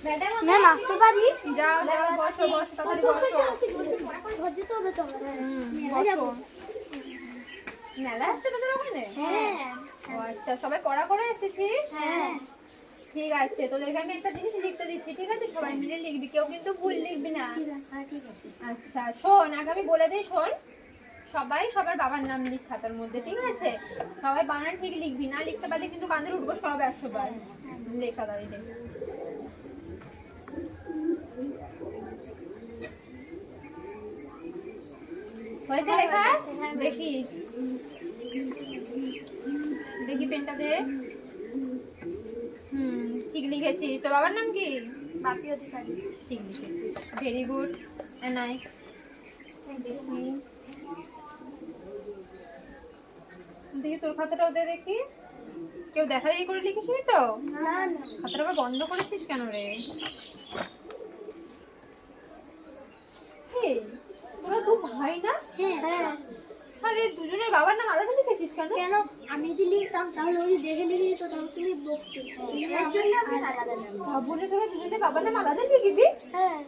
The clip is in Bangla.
ম্যাম আসতে পারি? যাও যাও, বসো বসো, তাড়াতাড়ি বসো। ধৈর্য তো হবে তো। বসো। মেলা আছে তোদের ওখানে? হ্যাঁ ও আচ্ছা, সবাই পড়া করে এসেছিস? হ্যাঁ ঠিক আছে, তোদেরকে আমি একটা জিনিস লিখতে দিচ্ছি, ঠিক আছে? সবাই মিলে লিখবি, কেউ কিন্তু ভুল লিখবি না। ঠিক আছে। আচ্ছা শোন, আগে আমি বলে দিই, শোন। সবাই সবার বাবার নাম লিখ খাতার মধ্যে, ঠিক আছে? সবাই বানান ঠিক লিখবি, না লিখতে পারলে কিন্তু কাঁধের উঠবো সব 100 বার। লেখা দাঁড়িয়ে দেখ। হয়েছে লেখা? দেখি দেখি পেনটা দে। ঠিক লিখেছিস। তোর বাবার নাম কি? বাপি অধিকারী। ঠিক লিখেছিস, ভেরি গুড। নাই দেখি দেখি তোর খাতাটাও দে দেখি। কেউ দেখা দেখি করে লিখিসনি তো? না না। খাতাটা আবার বন্ধ করেছিস কেন রে? হেই, তোরা দু ভাই না? হ্যাঁ। আরে দুজনের বাবার নাম আলাদা লিখেছিস কেন? কেন? আমি যদি লিখতাম তাহলে ওই দেখে লিখে দিত, তাহলে তুমি বকতে। এর জন্য আমি আলাদা লিখলাম। বলে তোরা দুজনের বাবার নাম আলাদা লিখবি? হ্যাঁ।